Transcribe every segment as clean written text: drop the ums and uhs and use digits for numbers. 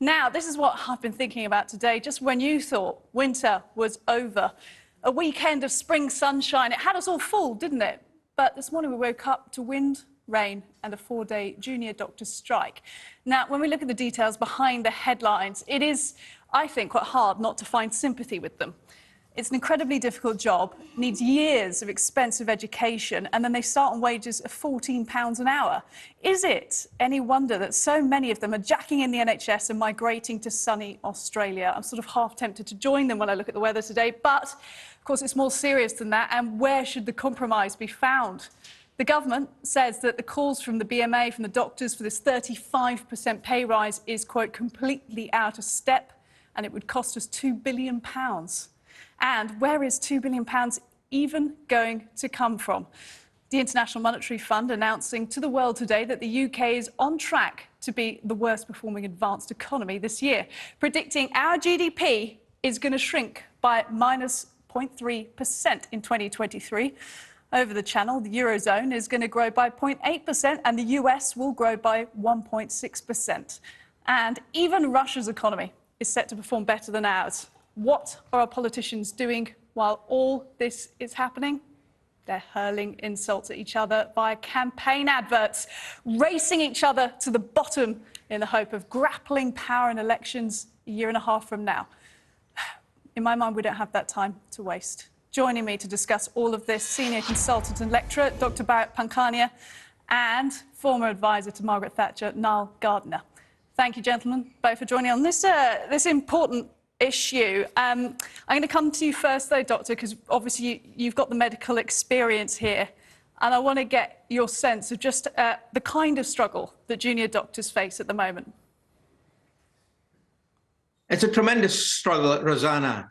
Now, this is what I've been thinking about today, just when you thought winter was over. A weekend of spring sunshine. It had us all fooled, didn't it? But this morning we woke up to wind, rain and a 4-day junior doctors' strike. Now, when we look at the details behind the headlines, it is, I think, quite hard not to find sympathy with them. It's an incredibly difficult job, needs years of expensive education, and then they start on wages of £14 an hour. Is it any wonder that so many of them are jacking in the NHS and migrating to sunny Australia? I'm sort of half tempted to join them when I look at the weather today, but of course it's more serious than that, and where should the compromise be found? The government says that the calls from the BMA, from the doctors, for this 35% pay rise is, quote, completely out of step, and it would cost us £2 billion. And where is £2 billion even going to come from? The International Monetary Fund announcing to the world today that the UK is on track to be the worst performing advanced economy this year, predicting our GDP is going to shrink by minus 0.3% in 2023. Over the channel, the Eurozone is going to grow by 0.8% and the US will grow by 1.6%. And even Russia's economy is set to perform better than ours. What are our politicians doing while all this is happening? They're hurling insults at each other via campaign adverts, racing each other to the bottom in the hope of grappling power in elections a year and a half from now. In my mind, we don't have that time to waste. Joining me to discuss all of this, senior consultant and lecturer, Dr. Bharat Pankhania, and former advisor to Margaret Thatcher, Nile Gardiner. Thank you, gentlemen, both for joining on this important issue. I'm going to come to you first, though, Doctor, because obviously you've got the medical experience here, and I want to get your sense of just the kind of struggle that junior doctors face at the moment. It's a tremendous struggle, Rosanna.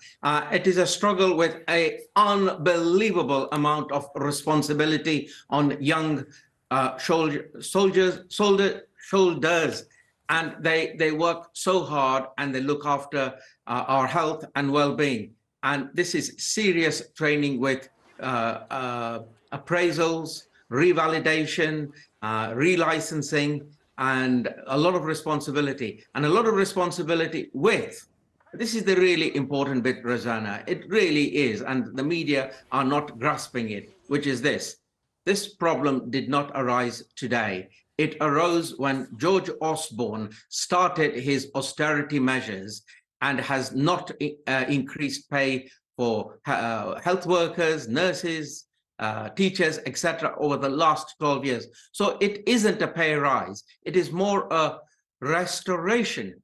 It is a struggle with an unbelievable amount of responsibility on young shoulders. And they work so hard and they look after our health and well-being. And this is serious training with appraisals, revalidation, relicensing, and a lot of responsibility. And a lot of responsibility with, this is the really important bit, Rosanna. It really is, and the media are not grasping it, which is this. This problem did not arise today. It arose when George Osborne started his austerity measures and has not increased pay for health workers, nurses, teachers, etc. over the last 12 years. So it isn't a pay rise. It is more a restoration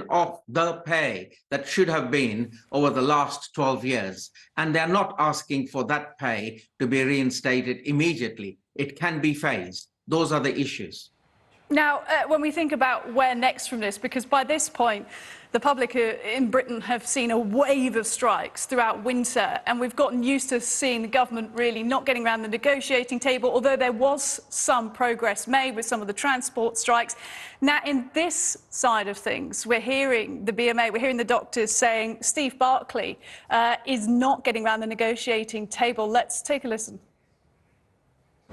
of the pay that should have been over the last 12 years. And they're not asking for that pay to be reinstated immediately. It can be phased. Those are the issues. Now, when we think about where next from this, because by this point, the public in Britain have seen a wave of strikes throughout winter, and we've gotten used to seeing the government really not getting around the negotiating table, although there was some progress made with some of the transport strikes. Now, in this side of things, we're hearing the BMA, we're hearing the doctors saying Steve Barclay is not getting around the negotiating table. Let's take a listen.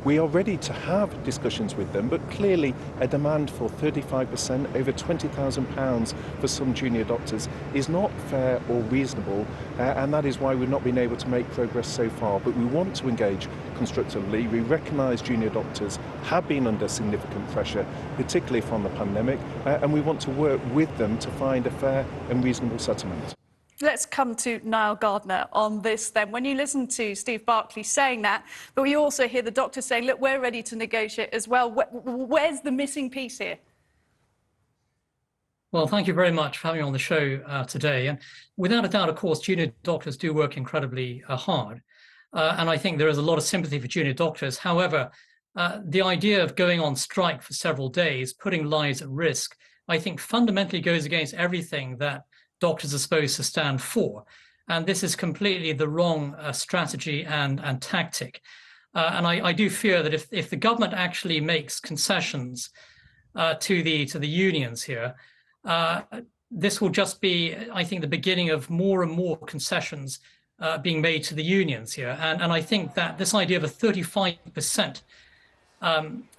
We are ready to have discussions with them, but clearly a demand for 35%, over £20,000 for some junior doctors is not fair or reasonable, and that is why we've not been able to make progress so far. But we want to engage constructively. We recognise junior doctors have been under significant pressure, particularly from the pandemic, and we want to work with them to find a fair and reasonable settlement. Let's come to Nile Gardiner on this then. When you listen to Steve Barclay saying that, but we also hear the doctor saying, look, we're ready to negotiate as well. Where's the missing piece here? Well, thank you very much for having me on the show today. And without a doubt, of course, junior doctors do work incredibly hard. And I think there is a lot of sympathy for junior doctors. However, the idea of going on strike for several days, putting lives at risk, I think fundamentally goes against everything that doctors are supposed to stand for. And this is completely the wrong strategy and tactic. And I do fear that if the government actually makes concessions to the unions here, this will just be, I think, the beginning of more and more concessions being made to the unions here. And I think that this idea of a 35%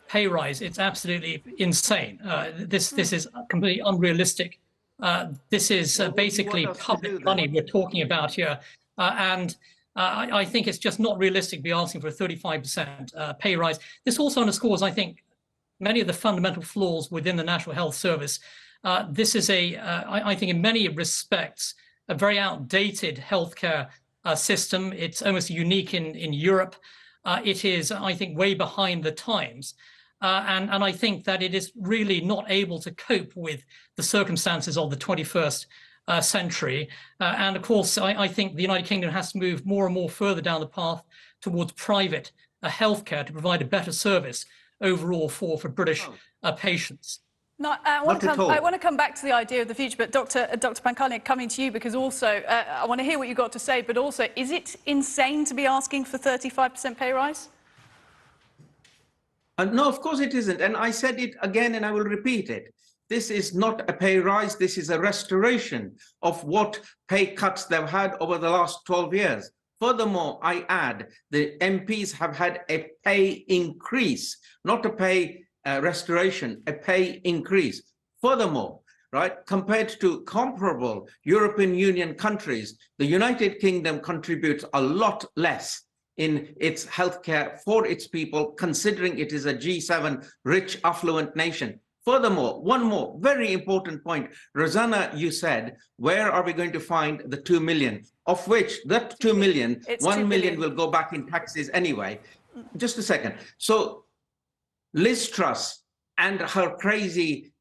pay rise, it's absolutely insane. This is completely unrealistic. This is basically public money we're talking about here. And I think it's just not realistic to be asking for a 35% pay rise. This also underscores, I think, many of the fundamental flaws within the National Health Service. This is I think in many respects, a very outdated healthcare system. It's almost unique in Europe. It is, I think, way behind the times. And I think that it is really not able to cope with the circumstances of the 21st century. And of course, I think the United Kingdom has to move more and more further down the path towards private healthcare to provide a better service overall for British patients. No, I want to come back to the idea of the future, but Dr. Pankhania, coming to you, because also I want to hear what you've got to say, but also, is it insane to be asking for 35% pay rise? No, of course it isn't. And I said it again, and I will repeat it. This is not a pay rise. This is a restoration of what pay cuts they've had over the last 12 years. Furthermore, I add, the MPs have had a pay increase, not a pay restoration, a pay increase. Furthermore, right, compared to comparable European Union countries, the United Kingdom contributes a lot less in its healthcare for its people, considering it is a G7 rich, affluent nation. Furthermore, one more very important point. Rosanna, you said, where are we going to find the 2 million? Of which that 2 million, 1 million will go back in taxes anyway. Just a second. So Liz Truss and her crazy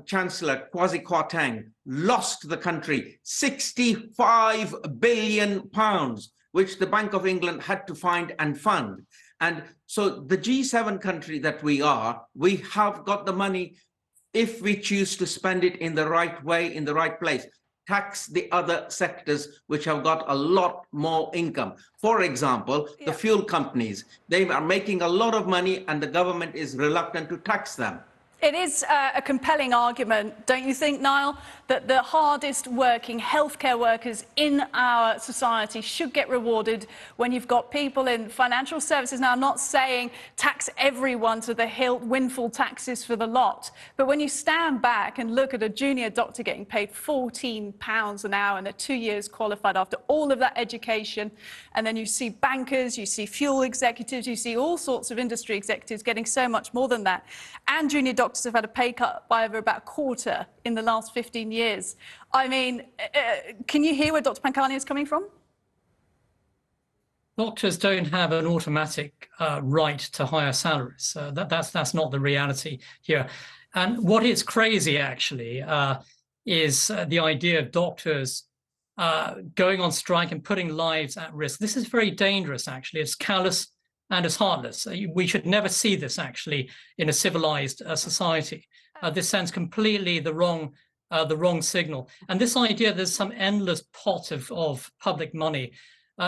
Chancellor, Kwasi Kwarteng, lost the country £65 billion, which the Bank of England had to find and fund. And so the G7 country that we are, we have got the money if we choose to spend it in the right way, in the right place. Tax the other sectors which have got a lot more income. For example, the fuel companies, they are making a lot of money and the government is reluctant to tax them. It is a compelling argument, don't you think, Niall, that the hardest working healthcare workers in our society should get rewarded when you've got people in financial services. Now, I'm not saying tax everyone to the hilt, windfall taxes for the lot, but when you stand back and look at a junior doctor getting paid £14 an hour and they're 2 years qualified after all of that education, and then you see bankers, you see fuel executives, you see all sorts of industry executives getting so much more than that, and junior doctors have had a pay cut by over about a quarter in the last 15 years. I mean, can you hear where Dr. Pankhania is coming from? Doctors don't have an automatic right to higher salaries. That's not the reality here. And what is crazy, actually, is the idea of doctors going on strike and putting lives at risk. This is very dangerous, actually. It's callous and it's heartless. We should never see this, actually, in a civilized society. This sends completely the wrong signal. And this idea there's some endless pot of public money,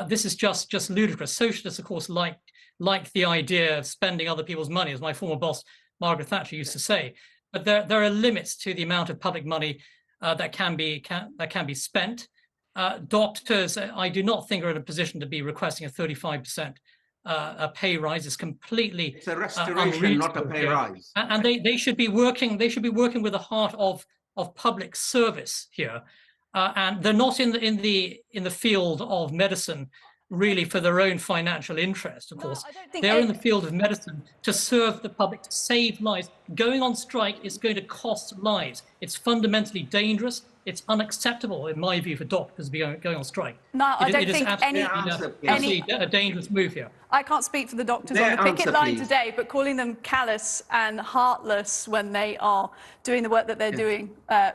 this is just ludicrous. Socialists, of course, like the idea of spending other people's money, as my former boss, Margaret Thatcher, used to say. But there are limits to the amount of public money that can be spent. Doctors, I do not think, are in a position to be requesting a 35% a pay rise. Is completely it's a restoration, not a pay rise. And they should be working. They should be working with the heart of public service here, and they're not in the field of medicine really for their own financial interest. Of course, they're in the field of medicine to serve the public, to save lives. Going on strike is going to cost lives. It's fundamentally dangerous. It's unacceptable, in my view, for doctors to be going on strike. No, I don't think any a dangerous move here. I can't speak for the doctors on the picket line today, but calling them callous and heartless when they are doing the work that they're doing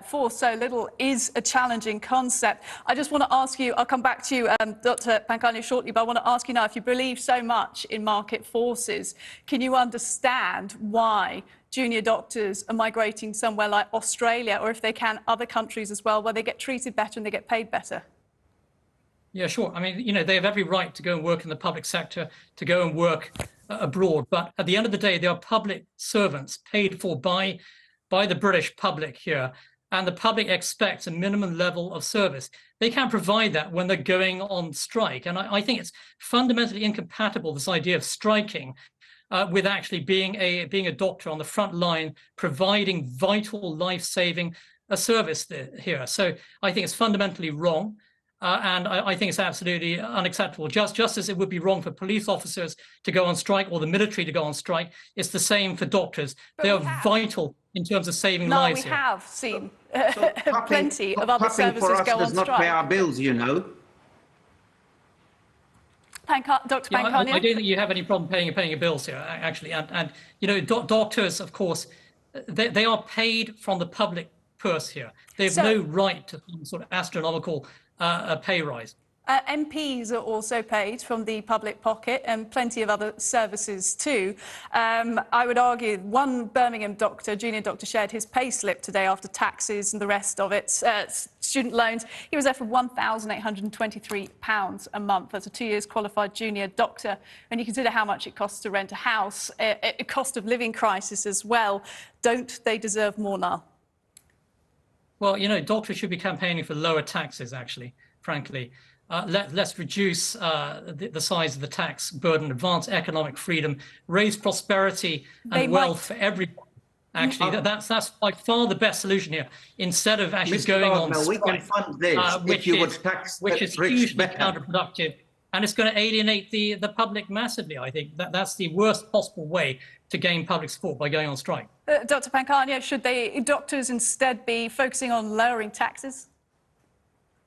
for so little is a challenging concept. I just want to ask you, I'll come back to you, Dr. Pankhania, shortly, but I want to ask you now, if you believe so much in market forces, can you understand why junior doctors are migrating somewhere like Australia, or if they can, other countries as well, where they get treated better and they get paid better? Yeah, sure. I mean, you know, they have every right to go and work in the public sector, to go and work abroad. But at the end of the day, they are public servants paid for by the British public here. And the public expects a minimum level of service. They can't provide that when they're going on strike. And I think it's fundamentally incompatible, this idea of striking, with actually being a doctor on the front line, providing vital life-saving service here. So I think it's fundamentally wrong. And I think it's absolutely unacceptable. Just as it would be wrong for police officers to go on strike or the military to go on strike, it's the same for doctors. They are vital in terms of saving lives. We have seen plenty of other services for us go on does not strike. pay our bills, you know. Dr. Pankania? I don't think you have any problem paying your bills here, actually. And you know, doctors, of course, they are paid from the public purse here. They have no right to some sort of astronomical pay rise. MPs are also paid from the public pocket, and plenty of other services too. I would argue one Birmingham doctor, junior doctor, shared his pay slip today after taxes and the rest of it, student loans. He was there for £1,823 a month as a 2 years qualified junior doctor. And you consider how much it costs to rent a house, a cost of living crisis as well. Don't they deserve more now? Well, you know, doctors should be campaigning for lower taxes, actually, frankly. Let's reduce the size of the tax burden, advance economic freedom, raise prosperity and wealth for everyone. Actually, that's by far the best solution here. Instead of actually going on strike, we can fund this which is hugely counterproductive, and it's going to alienate the public massively. I think that's the worst possible way to gain public support, by going on strike. Dr. Pankania, should doctors instead be focusing on lowering taxes?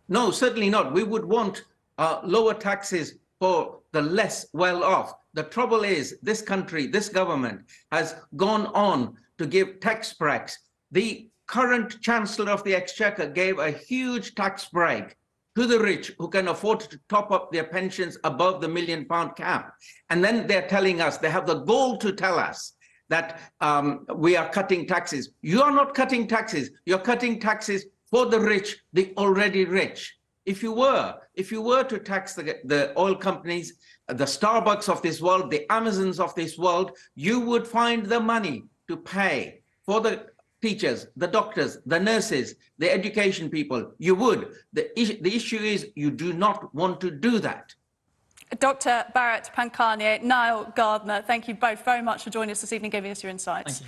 No, certainly not. We would want lower taxes for the less well-off. The trouble is, this country, this government has gone on to give tax breaks. The current Chancellor of the Exchequer gave a huge tax break to the rich who can afford to top up their pensions above the £1 million cap. And then they're telling us, they have the gall to tell us that we are cutting taxes. You are not cutting taxes. You're cutting taxes for the rich, the already rich. If you were to tax the oil companies, the Starbucks of this world, the Amazons of this world, you would find the money to pay for the teachers, the doctors, the nurses, the education people. You would. The issue is you do not want to do that. Dr. Bharat Pankania, Nile Gardiner, thank you both very much for joining us this evening, giving us your insights. Thank you.